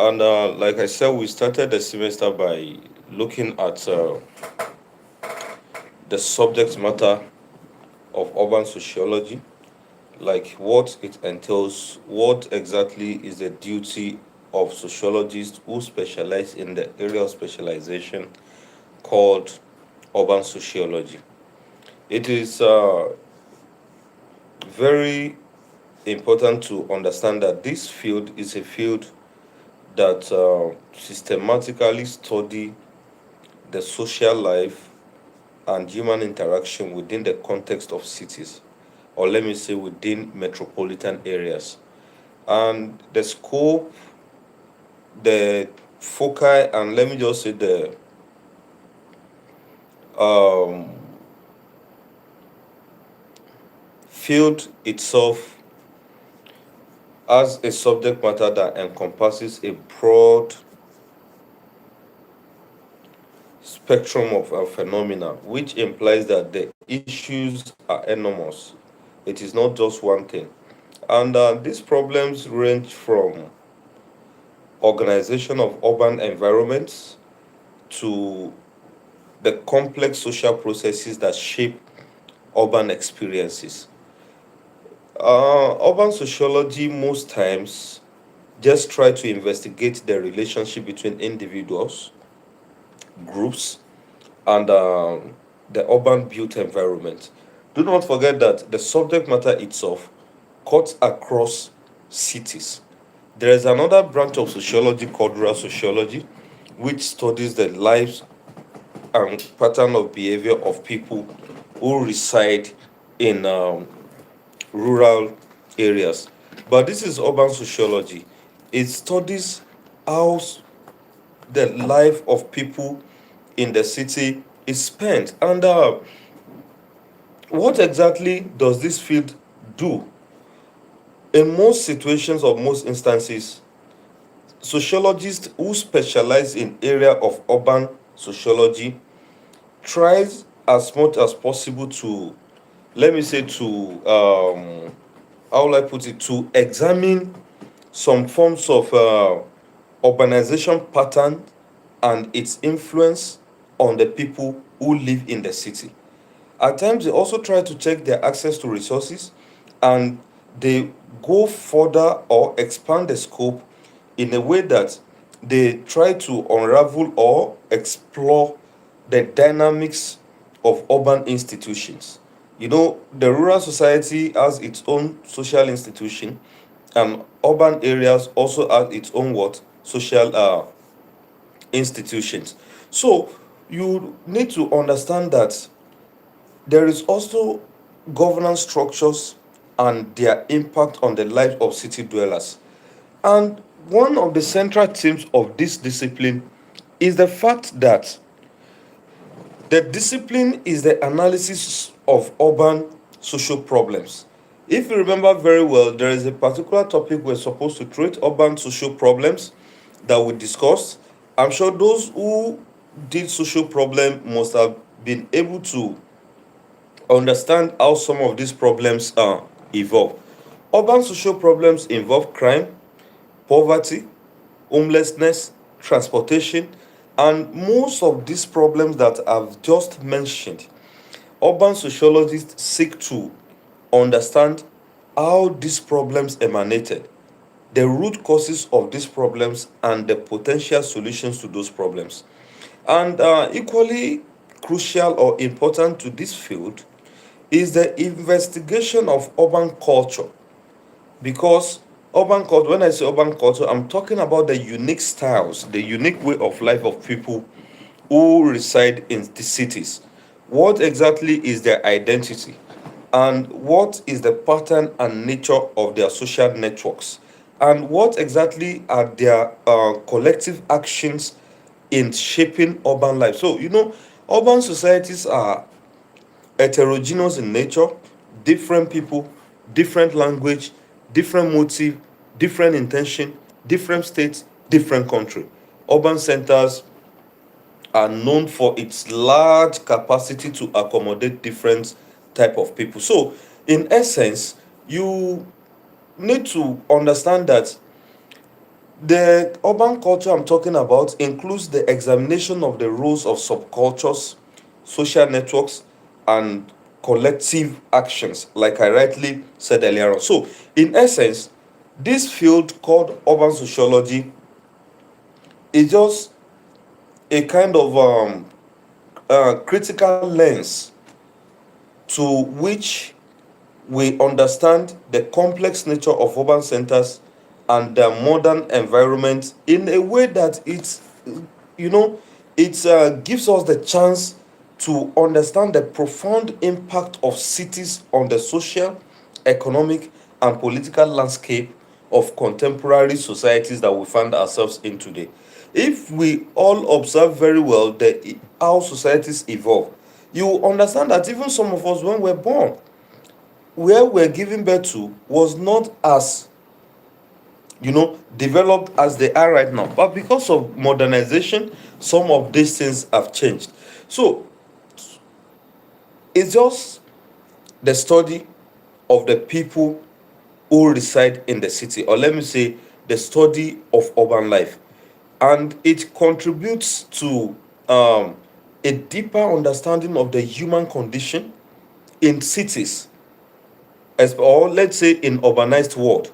And like I said, we started the semester by looking at the subject matter of urban sociology, like what it entails, what exactly is the duty of sociologists who specialize in the area of specialization called urban sociology. It is very important to understand that this field is a field that systematically study the social life and human interaction within the context of cities, or let me say within metropolitan areas. And the scope, the foci, and let me just say the um, field itself as a subject matter that encompasses a broad spectrum of phenomena, which implies that the issues are enormous. It is not just one thing. And these problems range from organization of urban environments to the complex social processes that shape urban experiences. Urban sociology most times just try to investigate the relationship between individuals, groups, and the urban built environment. Do not forget that the subject matter itself cuts across cities. There is another branch of sociology called rural sociology, which studies the lives and pattern of behavior of people who reside in rural areas. But this is urban sociology. It studies how the life of people in the city is spent. And what exactly does this field do? In most situations or most instances, sociologists who specialize in area of urban sociology tries as much as possible to, let me say, to how will I put it, to examine some forms of urbanization pattern and its influence on the people who live in the city. At times, they also try to check their access to resources, and they go further or expand the scope in a way that they try to unravel or explore the dynamics of urban institutions. You know, the rural society has its own social institution, and urban areas also have its own what social institutions. So you need to understand that there is also governance structures and their impact on the life of city dwellers. And one of the central themes of this discipline is the fact that the discipline is the analysis of urban social problems. If you remember very well, there is a particular topic we're supposed to treat urban social problems that we discussed. I'm sure those who did social problem must have been able to understand how some of these problems evolve. Urban social problems involve crime, poverty, homelessness, transportation, and most of these problems that I've just mentioned. Urban sociologists seek to understand how these problems emanated, the root causes of these problems, and the potential solutions to those problems. And equally crucial or important to this field is the investigation of urban culture, because urban culture, when I say urban culture, I'm talking about the unique styles, the unique way of life of people who reside in the cities. What exactly is their identity, and what is the pattern and nature of their social networks, and what exactly are their collective actions in shaping urban life. So urban societies are heterogeneous in nature, different people, different language, different motive, different intention, different states, different country. Urban centers are known for its large capacity to accommodate different type of people. So, in essence, you need to understand that The urban culture I'm talking about includes the examination of the roles of subcultures, social networks, and collective actions, like I rightly said earlier on. So, in essence, this field called urban sociology is just a kind of critical lens to which we understand the complex nature of urban centers and their modern environment in a way that you know, it gives us the chance to understand the profound impact of cities on the social, economic, and political landscape of contemporary societies that we find ourselves in today. If we all observe very well how societies evolve, you will understand that even some of us, when we're born, where we're giving birth to was not as developed as they are right now, but because of modernization, some of these things have changed. So it's just the study of the people who reside in the city, or let me say the study of urban life, and it contributes to a deeper understanding of the human condition in cities, or let's say in urbanized world.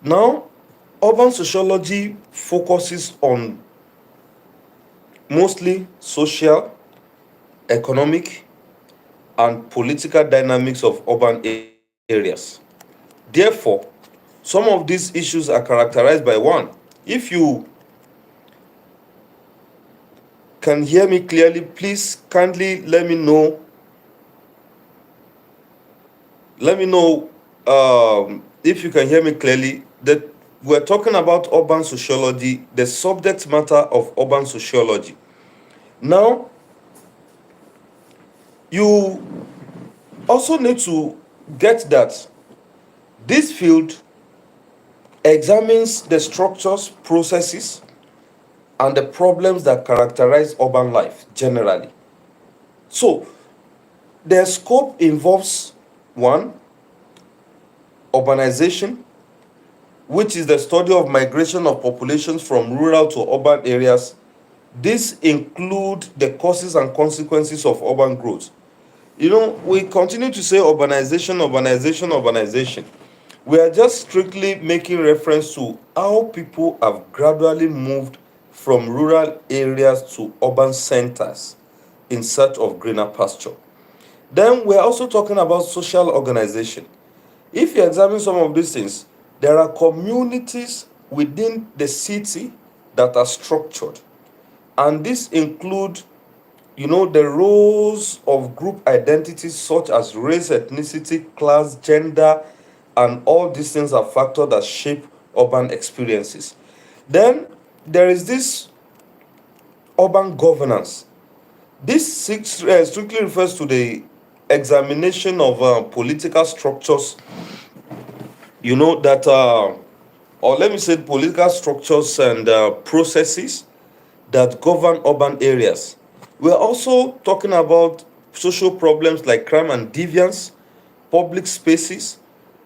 Now, urban sociology focuses on mostly social, economic, and political dynamics of urban areas. Therefore, some of these issues are characterized by one. If you can hear me clearly, please kindly let me know if you can hear me clearly, that we're talking about urban sociology, the subject matter of urban sociology. Now, you also need to get that this field examines the structures, processes, and the problems that characterize urban life generally. So, their scope involves one, urbanization, which is the study of migration of populations from rural to urban areas. This include the causes and consequences of urban growth. We continue to say urbanization, urbanization, urbanization. We are just strictly making reference to how people have gradually moved from rural areas to urban centers in search of greener pasture. Then we're also talking about social organization. If you examine some of these things, there are communities within the city that are structured, and this include the roles of group identities such as race, ethnicity, class, gender, and all these things are factors that shape urban experiences. Then there is this urban governance. This strictly refers to the examination of political structures, that or let me say political structures and processes that govern urban areas. We're also talking about social problems like crime and deviance, public spaces,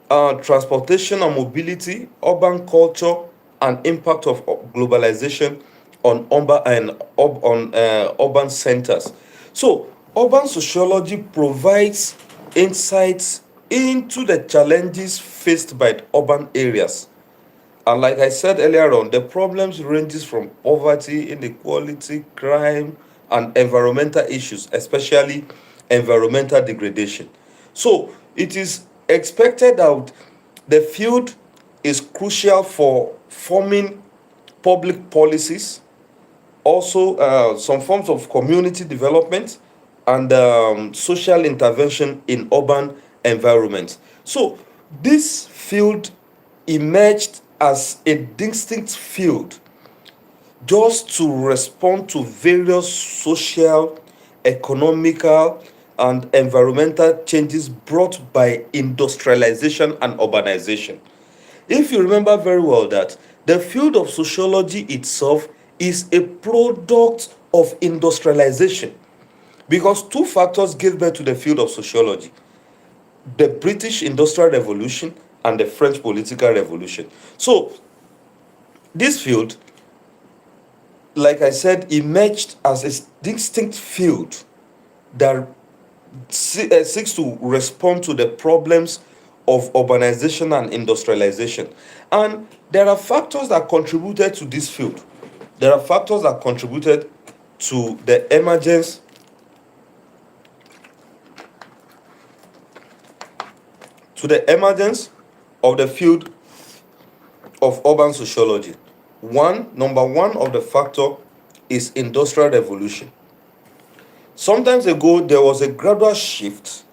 transportation and mobility, urban culture, and impact of globalization on urban centers. So, urban sociology provides insights into the challenges faced by urban areas, and like I said earlier on, the problems ranges from poverty, inequality, crime, and environmental issues, especially environmental degradation. So it is expected that the field is crucial for forming public policies, also some forms of community development, and social intervention in urban environments. So this field emerged as a distinct field just to respond to various social, economical, and environmental changes brought by industrialization and urbanization. If you remember very well that the field of sociology itself is a product of industrialization, because two factors gave birth to the field of sociology: the British Industrial Revolution and the French Political Revolution. So This field, like I said, emerged as a distinct field that seeks to respond to the problems of urbanization and industrialization. And there are factors that contributed to this field. There are factors that contributed to the emergence of the field of urban sociology. Number one of the factor is industrial revolution. Sometimes ago, there was a gradual shift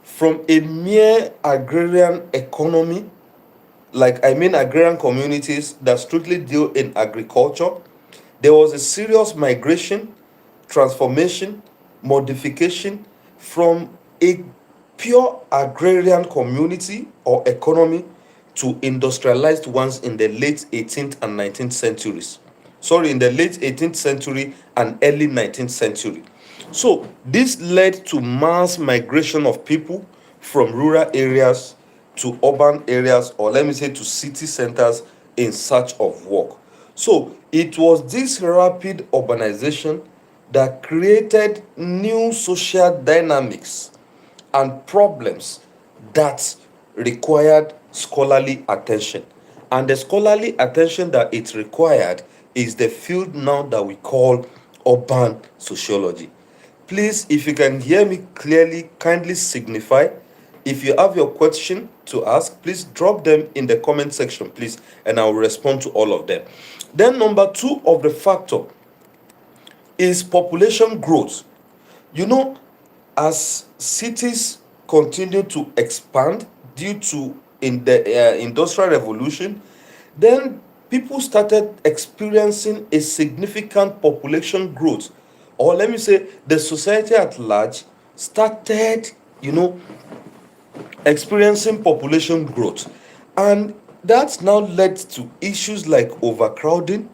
from a mere agrarian economy, like I mean agrarian communities that strictly deal in agriculture. There was a serious migration, transformation, modification from a pure agrarian community or economy to industrialized ones in the late 18th and 19th centuries. Sorry, in the late 18th century and early 19th century. So this led to mass migration of people from rural areas to urban areas, or let me say to city centers, in search of work. So it was this rapid urbanization that created new social dynamics and problems that required scholarly attention. And the scholarly attention that it required is the field now that we call urban sociology. Please, if you can hear me clearly, kindly signify. If you have your question to ask, please drop them in the comment section, please, and I will respond to all of them. Then, number two of the factor is population growth. You know, as cities continue to expand due to in the industrial revolution, then people started experiencing a significant population growth, or let me say the society at large started, experiencing population growth. And that now led to issues like overcrowding,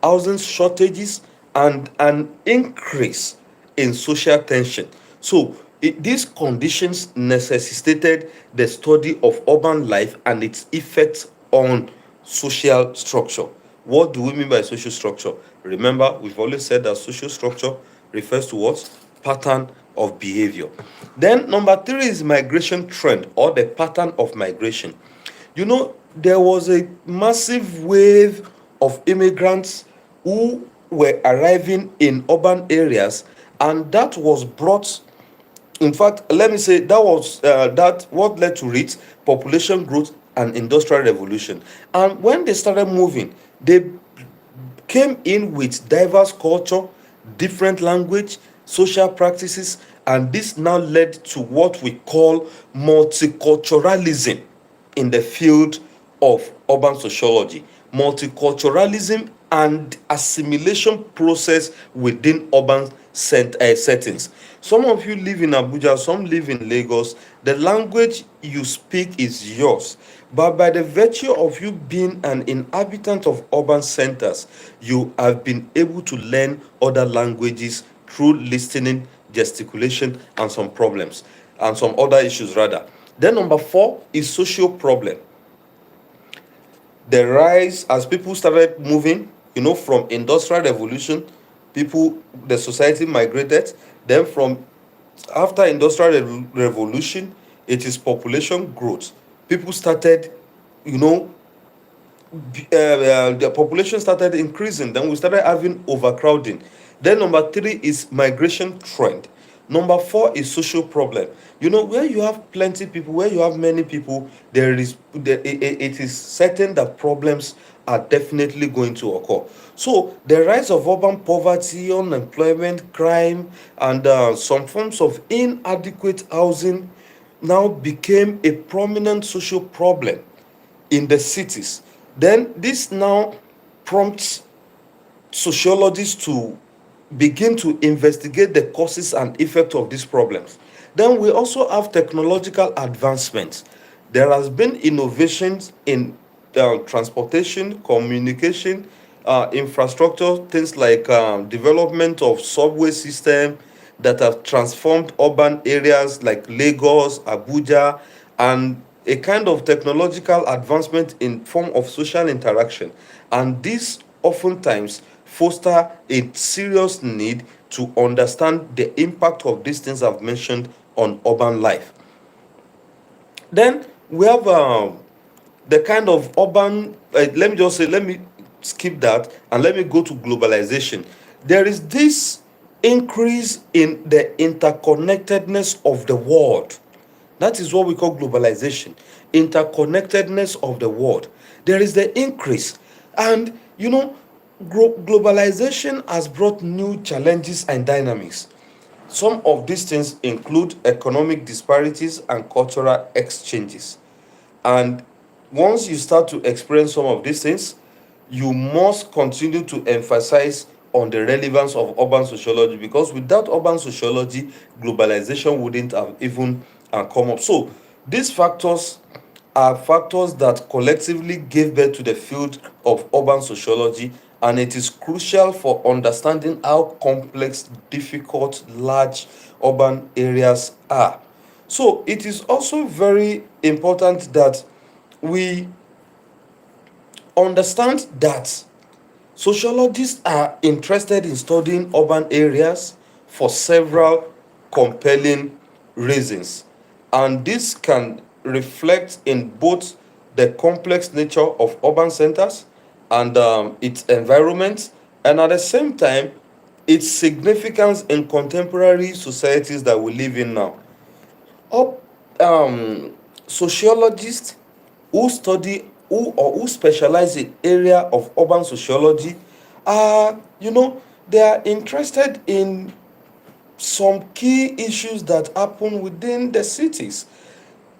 housing shortages, and an increase in social tension. So, these conditions necessitated the study of urban life and its effects on social structure. What do we mean by social structure? Remember, we've always said that social structure refers to what? Pattern of behavior. Then number three is migration trend, or the pattern of migration. There was a massive wave of immigrants who were arriving in urban areas, and that was brought, in fact, let me say that was that what led to it: population growth and industrial revolution. And when they started moving, they came in with diverse culture, different language, social practices, and this now led to what we call multiculturalism in the field of urban sociology. Multiculturalism and assimilation process within urban settings. Some of you live in Abuja, some live in Lagos. The language you speak is yours. But by the virtue of you being an inhabitant of urban centers, you have been able to learn other languages through listening, gesticulation, and some other issues rather. Then number four is social problem. The rise as people started moving, from industrial revolution, the society migrated. Then from after industrial revolution, it is population growth. People started, the population started increasing. Then we started having overcrowding. Then number three is migration trend. Number four is social problem. Where you have plenty people, where you have many people, it is certain that problems are definitely going to occur. So the rise of urban poverty, unemployment, crime, and some forms of inadequate housing now became a prominent social problem in the cities. Then this now prompts sociologists to begin to investigate the causes and effects of these problems. Then we also have technological advancements. There has been innovations in transportation, communication, infrastructure, things like development of subway system that have transformed urban areas like Lagos, Abuja, and a kind of technological advancement in form of social interaction. and this oftentimes foster a serious need to understand the impact of these things I've mentioned on urban life. Then we have the kind of urban, let me skip that and let me go to globalization. There is this increase in the interconnectedness of the world. That is what we call globalization, interconnectedness of the world. There is the increase. And globalization has brought new challenges and dynamics. Some of these things include economic disparities and cultural exchanges. And once you start to experience some of these things, you must continue to emphasize on the relevance of urban sociology, because without urban sociology, globalization wouldn't have even come up. So these factors are factors that collectively gave birth to the field of urban sociology, and it is crucial for understanding how complex, difficult, large urban areas are. So it is also very important that we understand that sociologists are interested in studying urban areas for several compelling reasons, and this can reflect in both the complex nature of urban centers and its environment, and at the same time, its significance in contemporary societies that we live in now. Up, Sociologists who specialize in area of urban sociology are, they are interested in some key issues that happen within the cities.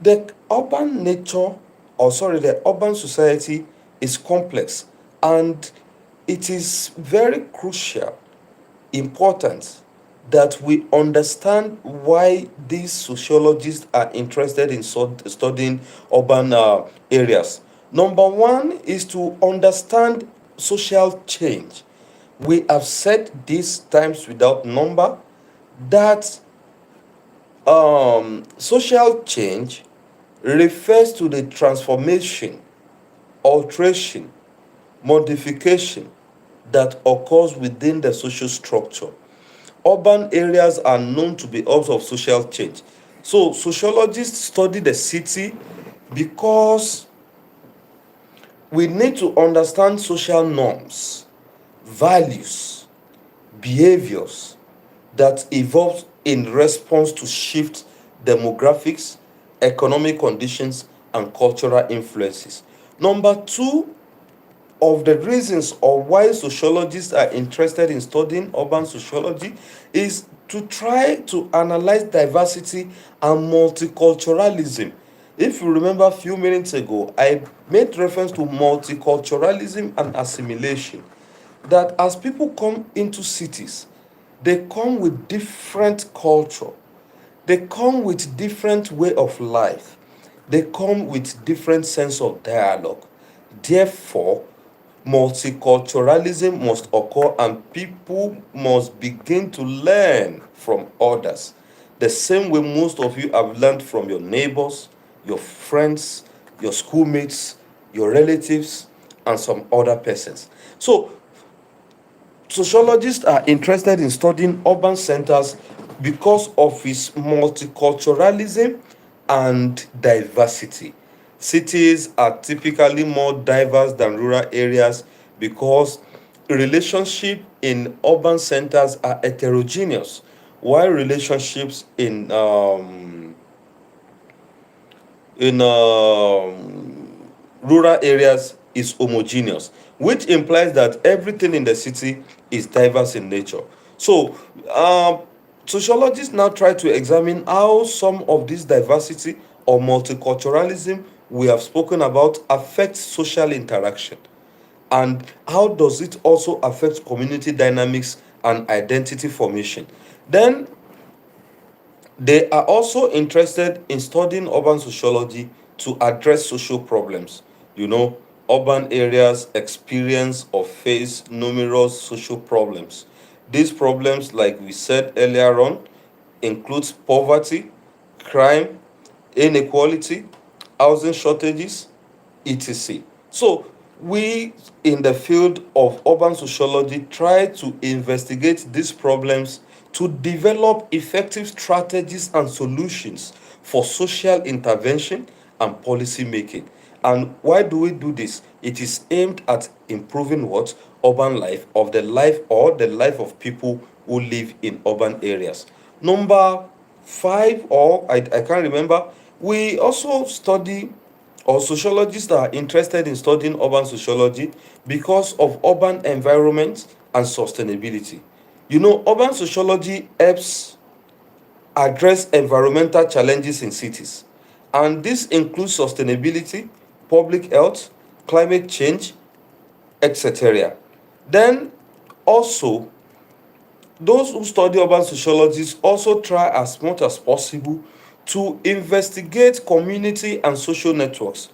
The urban nature, or sorry, the urban society is complex, and it is very crucial, important that we understand why these sociologists are interested in studying urban areas. Number one is to understand social change. We have said this times without number that social change refers to the transformation, alteration, modification that occurs within the social structure. Urban areas are known to be hubs of social change. So sociologists study the city because we need to understand social norms, values, behaviors that evolve in response to shift demographics, economic conditions, and cultural influences. Number two of the reasons of why sociologists are interested in studying urban sociology is to try to analyze diversity and multiculturalism. If you remember a few minutes ago, I made reference to multiculturalism and assimilation. That as people come into cities, they come with different culture, they come with different way of life, they come with different sense of dialogue. Therefore, multiculturalism must occur and people must begin to learn from others. The same way most of you have learned from your neighbors, your friends, your schoolmates, your relatives, and some other persons. So sociologists are interested in studying urban centers because of its multiculturalism and diversity. Cities are typically more diverse than rural areas because relationships in urban centers are heterogeneous, while relationships in rural areas is homogeneous, which implies that everything in the city is diverse in nature. So, sociologists now try to examine how some of this diversity or multiculturalism we have spoken about affects social interaction, and how does it also affect community dynamics and identity formation. Then they are also interested in studying urban sociology to address social problems. You know, urban areas experience or face numerous social problems. These problems, like we said earlier on, includes poverty, crime, inequality, housing shortages, etc. So We in the field of urban sociology try to investigate these problems to develop effective strategies and solutions for social intervention and policy making. And why do we do this? It is aimed at improving what? Urban life of the life or the life of people who live in urban areas. Number five, or I can't remember, we also study, or sociologists are interested in studying urban sociology because of urban environment and sustainability. Urban sociology helps address environmental challenges in cities, and this includes sustainability, public health, climate change, etc. Then also, those who study urban sociologists also try as much as possible to investigate community and social networks,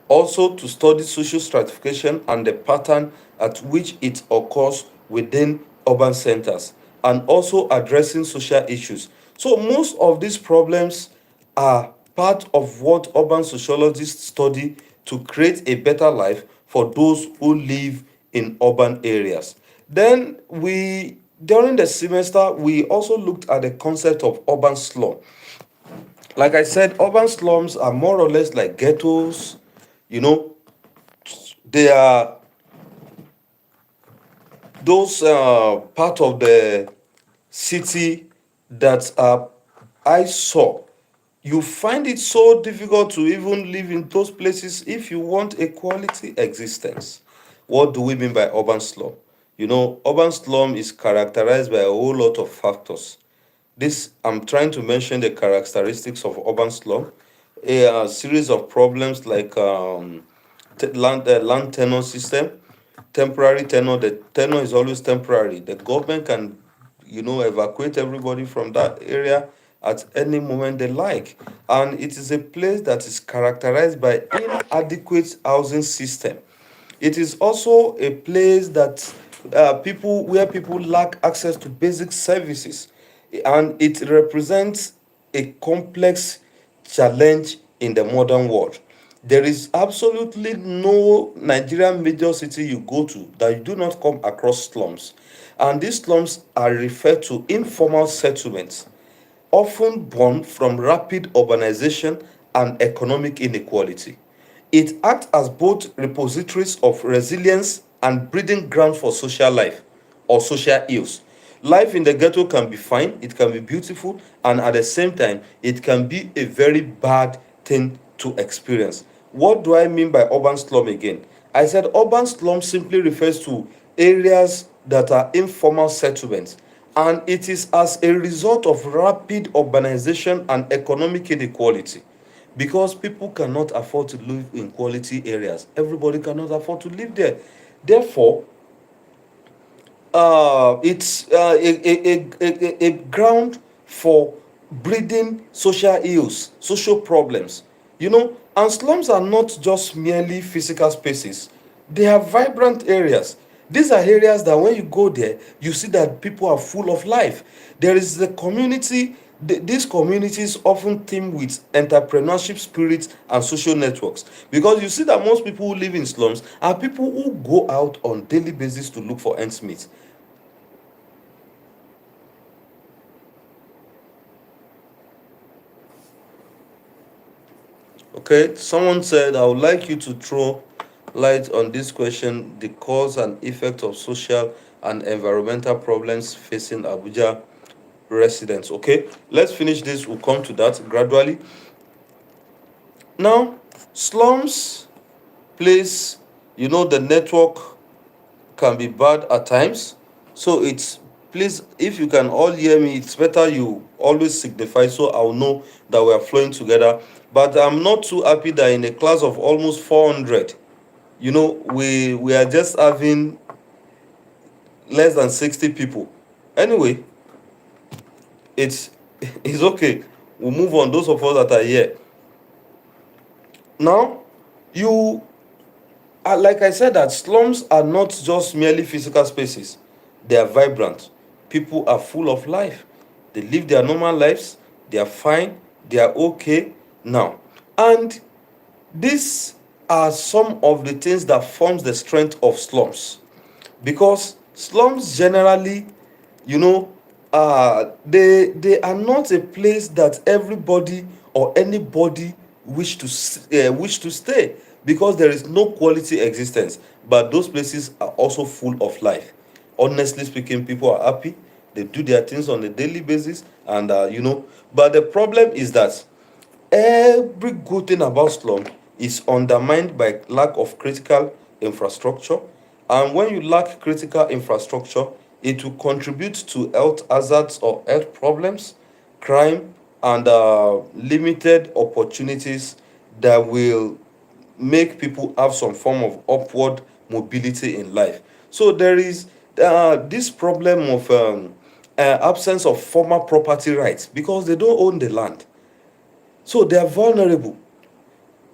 also to study social stratification and the pattern at which it occurs within urban centers, and also addressing social issues. So, most of these problems are part of what urban sociologists study to create a better life for those who live in urban areas. Then we during the semester we also looked at the concept of urban slum. Like I said, urban slums are more or less like ghettos. You know, they are those part of the city that I saw. You find it so difficult to even live in those places if you want a quality existence. What do we mean by urban slum? Urban slum is characterized by a whole lot of factors. This I'm trying to mention the characteristics of urban slum, a series of problems like land tenure system, temporary tenure. The tenure is always temporary. The government can, evacuate everybody from that area at any moment they like, and it is a place that is characterized by inadequate housing system. It is also a place that people where people lack access to basic services, and it represents a complex challenge in the modern world. There is absolutely no Nigerian major city you go to that you do not come across slums, and these slums are referred to informal settlements, often born from rapid urbanization and economic inequality. It acts as both repositories of resilience and breeding ground for social life or social ills. Life in the ghetto can be fine, it can be beautiful, and at the same time, it can be a very bad thing to experience. What do I mean by urban slum again? I said urban slum simply refers to areas that are informal settlements, and it is as a result of rapid urbanization and economic inequality, because people cannot afford to live in quality areas. Everybody cannot afford to live there. Therefore, it's a ground for breeding social ills, social problems. And slums are not just merely physical spaces, they are vibrant areas. These are areas that when you go there, you see that people are full of life. There is the community. These communities often teem with entrepreneurship spirit and social networks, because you see that most people who live in slums are people who go out on daily basis to look for ends meet. Okay, someone said, I would like you to throw light on this question, the cause and effect of social and environmental problems facing Abuja residents. Okay, let's finish this. We'll come to that gradually. Now, slums place, the network can be bad at times. So it's, please, if you can all hear me, it's better you always signify so I'll know that we are flowing together. But I'm not too happy that in a class of almost 400, we are just having less than 60 people. Anyway, it's it's okay. We'll move on. Those of us that are here now, you like I said, that slums are not just merely physical spaces, they are vibrant. People are full of life, they live their normal lives, they are fine, they are okay now. And this are some of the things that forms the strength of slums, because slums generally, you know, they are not a place that everybody or anybody wish to stay, because there is no quality existence. But those places are also full of life. Honestly speaking, people are happy, they do their things on a daily basis, and but the problem is that every good thing about slum is undermined by lack of critical infrastructure. And when you lack critical infrastructure, it will contribute to health hazards or health problems, crime, and limited opportunities that will make people have some form of upward mobility in life. So there is this problem of absence of former property rights, because they don't own the land. So they are vulnerable.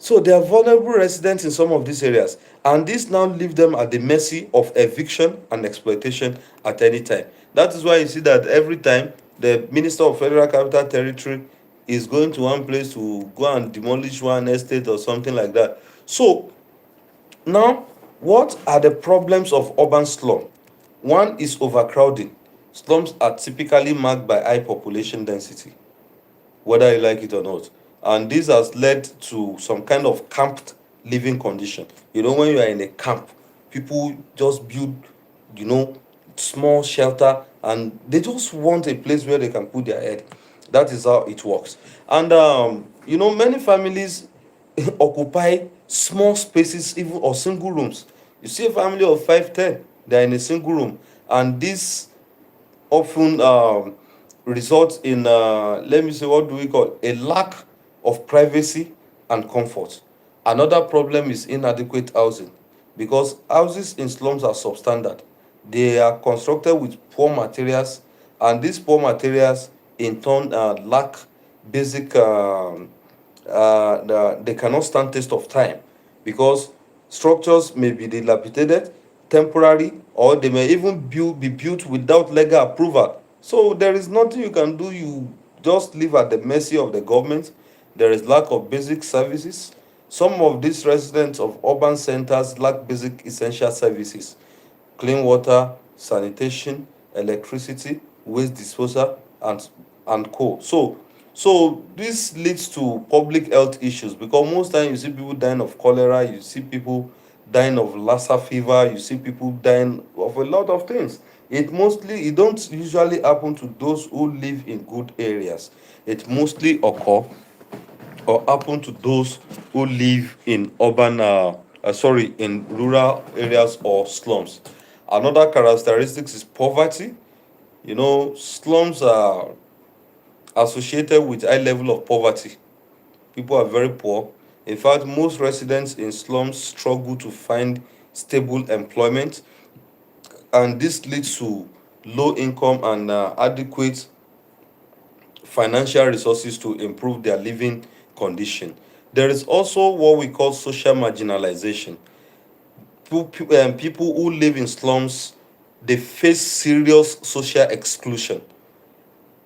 So they are vulnerable residents in some of these areas, and this now leave them at the mercy of eviction and exploitation at any time. That is why you see that every time the Minister of Federal Capital Territory is going to one place to go and demolish one estate or something like that. So now, what are the problems of urban slum? One is overcrowding. Slums are typically marked by high population density, whether you like it or not. And this has led to some kind of camped living condition. When you are in a camp, people just build, you know, small shelter, and they just want a place where they can put their head. That is how it works. And many families occupy small spaces, even or single rooms. You see a family of 5, 10, they are in a single room, and this often results in let me say, what do we call, a lack of privacy and comfort. Another problem is inadequate housing, because houses in slums are substandard. They are constructed with poor materials, and these poor materials in turn lack basic they cannot stand test of time, because structures may be dilapidated, temporary, or they may even be built without legal approval. So there is nothing you can do. You just live at the mercy of the government. There is lack of basic services. Some of these residents of urban centers lack basic essential services: clean water, sanitation, electricity, waste disposal, and co. So this leads to public health issues, because most times you see people dying of cholera, you see people dying of Lassa fever, you see people dying of a lot of things. It don't usually happen to those who live in good areas. It mostly occur or happen to those who live in in rural areas or slums. Another characteristic is poverty. Slums are associated with high level of poverty. People are very poor. In fact, most residents in slums struggle to find stable employment, and this leads to low income and adequate financial resources to improve their living condition. There is also what we call social marginalization. People who live in slums, they face serious social exclusion.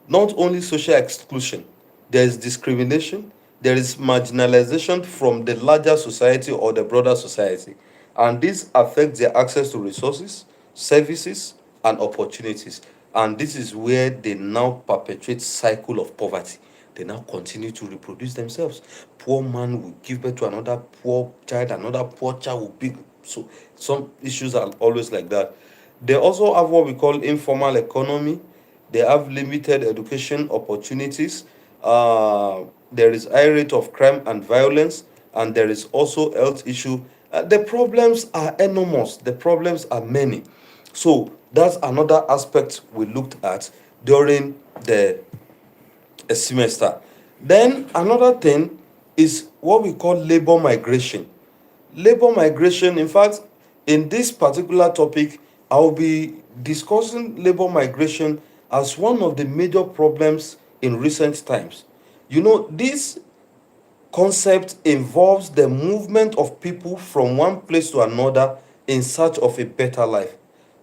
Not only social exclusion, there is discrimination, there is marginalization from the larger society or the broader society. And this affects their access to resources, services, and opportunities. And this is where they now perpetuate cycle of poverty. They now continue to reproduce themselves. Poor man will give birth to another poor child, another poor child will be. So some issues are always like that. They also have what we call informal economy. They have limited education opportunities. There is high rate of crime and violence, and there is also health issue. The problems are enormous. The problems are many. So that's another aspect we looked at during the semester. Then another thing is what we call labor migration. Labor migration, in fact, in this particular topic, I'll be discussing labor migration as one of the major problems in recent times. This concept involves the movement of people from one place to another in search of a better life.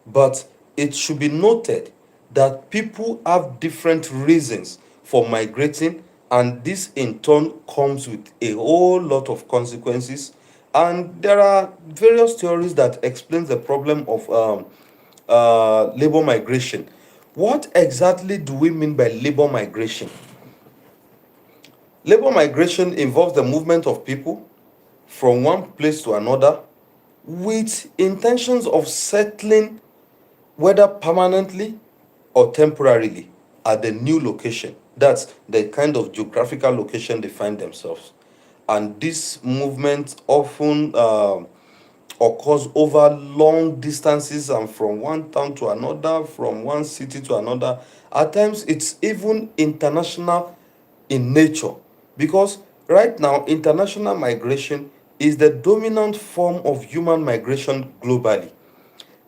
But it should be noted that people have different reasons for migrating, and this in turn comes with a whole lot of consequences And there are various theories that explain the problem of labor migration. What exactly do we mean by labor migration? Labor migration involves the movement of people from one place to another with intentions of settling, whether permanently or temporarily, at the new location. That's the kind of geographical location they find themselves. And this movement often occurs over long distances and from one town to another, from one city to another. At times, it's even international in nature, because right now, international migration is the dominant form of human migration globally.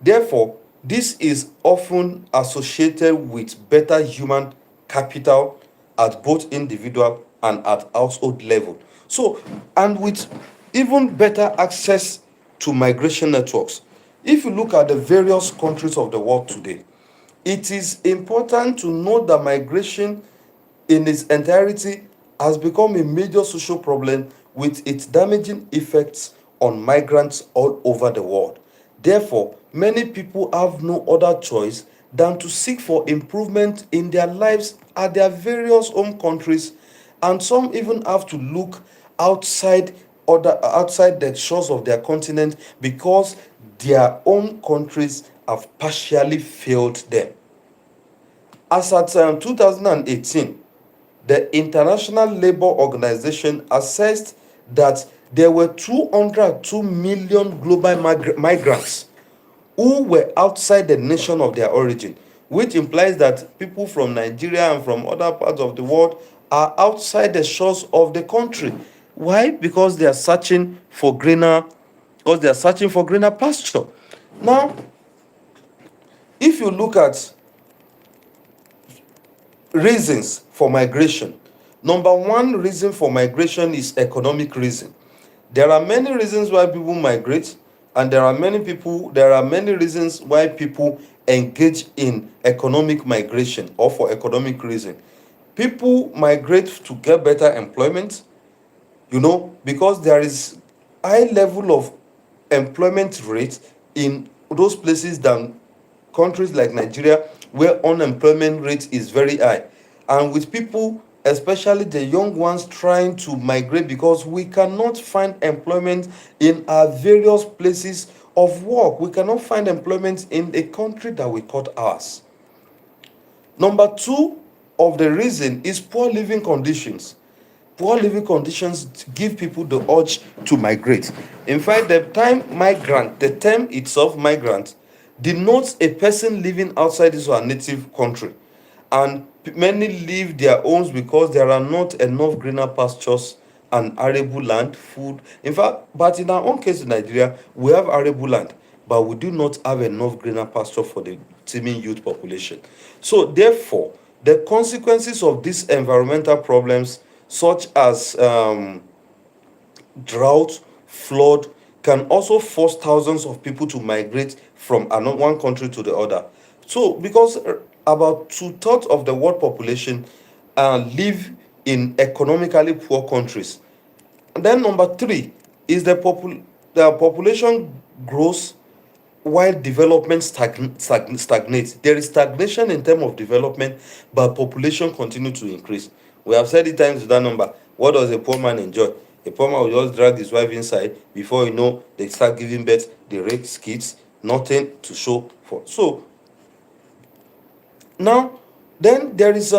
Therefore, this is often associated with better human capital at both individual and at household level. So, and with even better access to migration networks. If you look at the various countries of the world today, it is important to note that migration in its entirety has become a major social problem with its damaging effects on migrants all over the world. Therefore, many people have no other choice than to seek for improvement in their lives at their various home countries, and some even have to look outside the shores of their continent because their own countries have partially failed them. As at 2018, the International Labour Organization assessed that there were 202 million global migrants who were outside the nation of their origin, which implies that people from Nigeria and from other parts of the world are outside the shores of the country. Why? Because they are searching for greener pasture. Now, if you look at reasons for migration, number one reason for migration is economic reason. There are many reasons why people migrate, and there are many reasons why people engage in economic migration or for economic reason. People migrate to get better employment, because there is high level of employment rate in those places than countries like Nigeria, where unemployment rate is very high. And with people, especially the young ones, trying to migrate because we cannot find employment in our various places of work. We cannot find employment in a country that we call ours. Number two of the reason is poor living conditions. Poor living conditions give people the urge to migrate. In fact, the term itself, migrant, denotes a person living outside his or her native country. And many leave their homes because there are not enough greener pastures and arable land, food. In fact, but in our own case in Nigeria, we have arable land, but we do not have enough greener pasture for the teeming youth population. So, therefore, the consequences of these environmental problems, such as drought, flood, can also force thousands of people to migrate from one country to the other. So, because about two-thirds of the world population live in economically poor countries. And then number three is the population grows while development stagnates. There is stagnation in terms of development, but population continue to increase. We have said it times with that number. What does a poor man enjoy? A poor man will just drag his wife inside. Before you know, they start giving birth. They raise kids. Nothing to show for. So now, then there is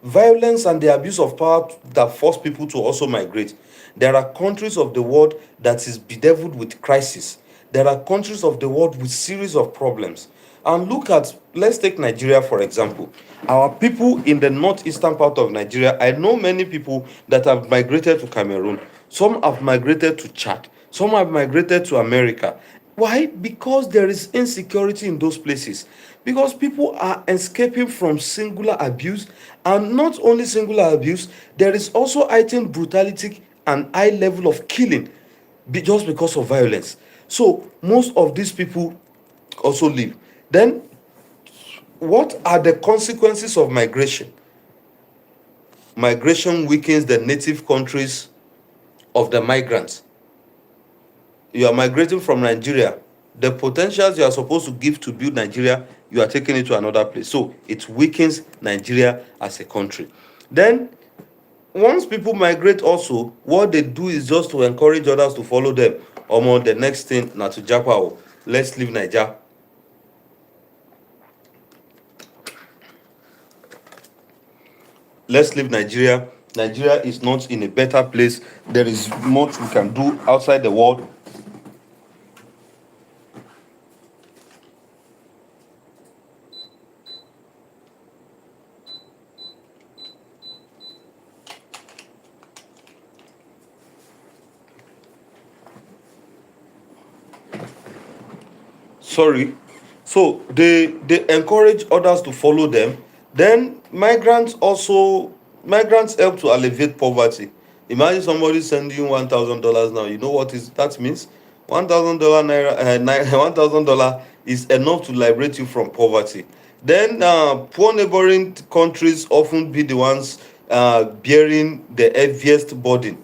violence and the abuse of power that force people to also migrate. There are countries of the world that is bedeviled with crisis. There are countries of the world with series of problems. And let's take Nigeria for example. Our people in the northeastern part of Nigeria, I know many people that have migrated to Cameroon. Some have migrated to Chad. Some have migrated to America. Why? Because there is insecurity in those places. Because people are escaping from singular abuse, and not only singular abuse, there is also heightened brutality and high level of killing just because of violence. So most of these people also leave. Then, what are the consequences of migration? Migration weakens the native countries of the migrants. You are migrating from Nigeria. The potentials you are supposed to give to build Nigeria, you are taking it to another place. So it weakens Nigeria as a country. Then once people migrate also, what they do is just to encourage others to follow them. Omo, the next thing na to japa o. Let's leave Naija. Let's leave Nigeria. Nigeria is not in a better place. There is much we can do outside the world. Sorry. So they encourage others to follow them. Then migrants help to alleviate poverty. Imagine somebody sending you $1,000 now. You know what is that means? $1,000 naira, $1,000 is enough to liberate you from poverty. Then poor neighboring countries often be the ones bearing the heaviest burden.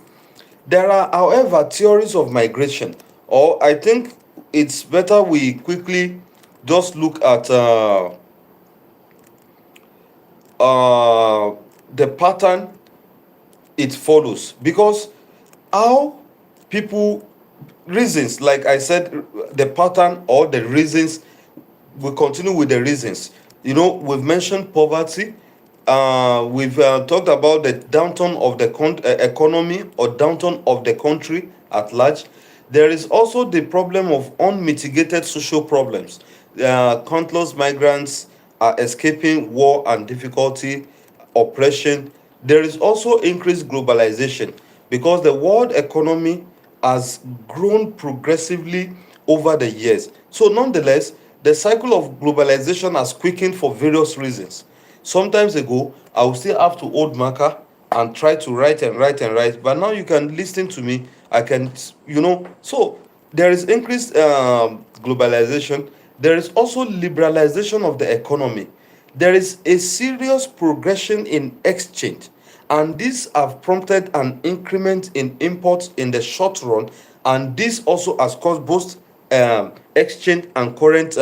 There are, however, theories of migration, or I think it's better we quickly just look at uh, the pattern it follows, because how people reasons, like I said, the pattern or the reasons. We continue with the reasons. We've mentioned poverty. We've talked about the downturn of the economy, or downturn of the country at large. There is also the problem of unmitigated social problems. Countless migrants are escaping war and difficulty, oppression. There is also increased globalization, because the world economy has grown progressively over the years. So, nonetheless, the cycle of globalization has quickened for various reasons. Sometimes ago, I would still have to hold marker and try to write and write and write, but now you can listen to me. I can, so there is increased globalization. There is also liberalization of the economy. There is a serious progression in exchange, and these have prompted an increment in imports in the short run, and this also has caused both exchange and current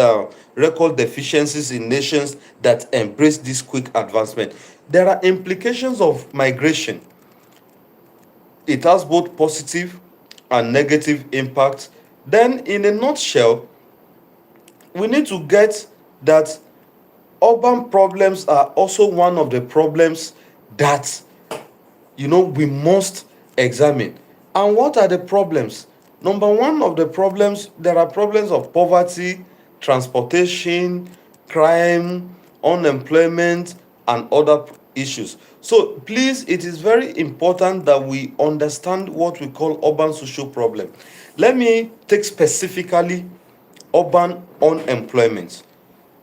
record deficiencies in nations that embrace this quick advancement. There are implications of migration. It has both positive and negative impacts. Then, in a nutshell, we need to get that urban problems are also one of the problems that we must examine. And what are the problems? Number one of the problems, there are problems of poverty, transportation, crime, unemployment, and other issues. So please, it is very important that we understand what we call urban social problem. Let me take specifically urban unemployment,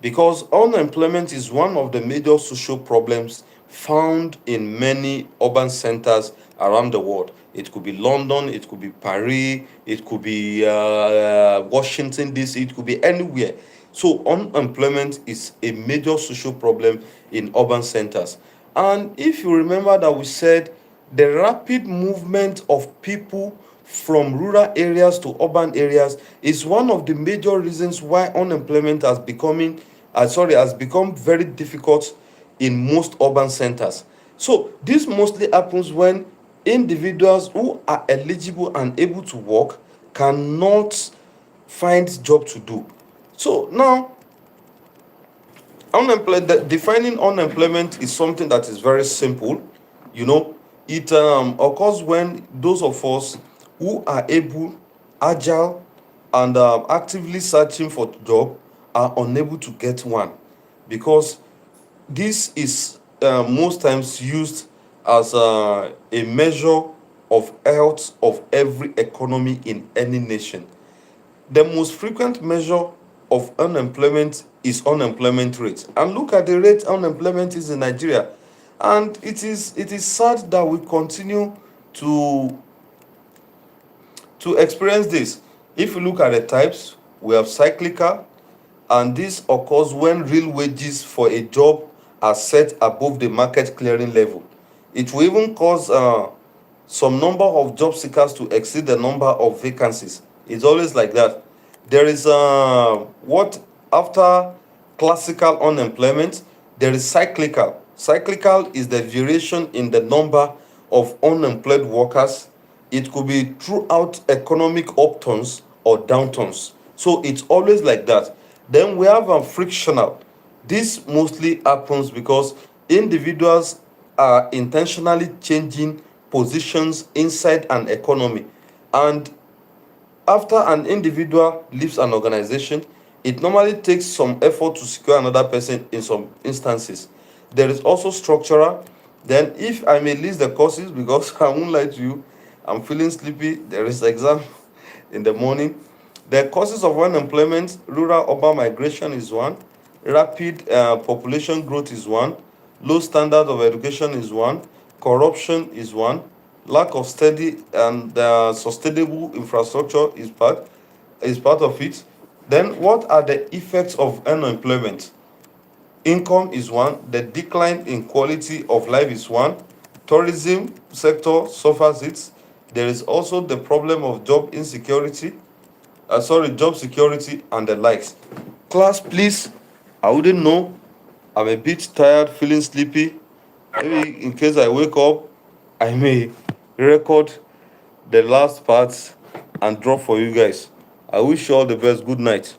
because unemployment is one of the major social problems found in many urban centers around the world. It could be London, it could be Paris, it could be Washington D.C., it could be anywhere. So unemployment is a major social problem in urban centers. And if you remember that we said the rapid movement of people from rural areas to urban areas is one of the major reasons why unemployment has become very difficult in most urban centers. So this mostly happens when individuals who are eligible and able to work cannot find job to do. So now, defining unemployment is something that is very simple. you know it occurs when those of us who are able, agile, and actively searching for job are unable to get one, because this is most times used as a measure of health of every economy in any nation. The most frequent measure of unemployment is unemployment rate. And look at the rate unemployment is in Nigeria. And it is sad that we continue to experience this. If you look at the types, we have cyclical, and this occurs when real wages for a job are set above the market clearing level. It will even cause some number of job seekers to exceed the number of vacancies. It's always like that. There is what after classical unemployment, there is cyclical. Cyclical is the variation in the number of unemployed workers. It could be throughout economic upturns or downturns. So it's always like that. Then we have a frictional. This mostly happens because individuals are intentionally changing positions inside an economy, and after an individual leaves an organization, it normally takes some effort to secure another person in some instances. There is also structural. Then, if I may list the causes, because I won't lie to you, I'm feeling sleepy. There is exam in the morning. The causes of unemployment, rural urban migration is one, rapid population growth is one, low standard of education is one, corruption is one, lack of steady and sustainable infrastructure is part of it. Then, what are the effects of unemployment? Income is one, the decline in quality of life is one, tourism sector suffers it. There is also the problem of job security and the likes. Class, please, I wouldn't know. I'm a bit tired, feeling sleepy. Maybe in case I wake up, I may record the last parts and drop for you guys. I wish you all the best. Good night.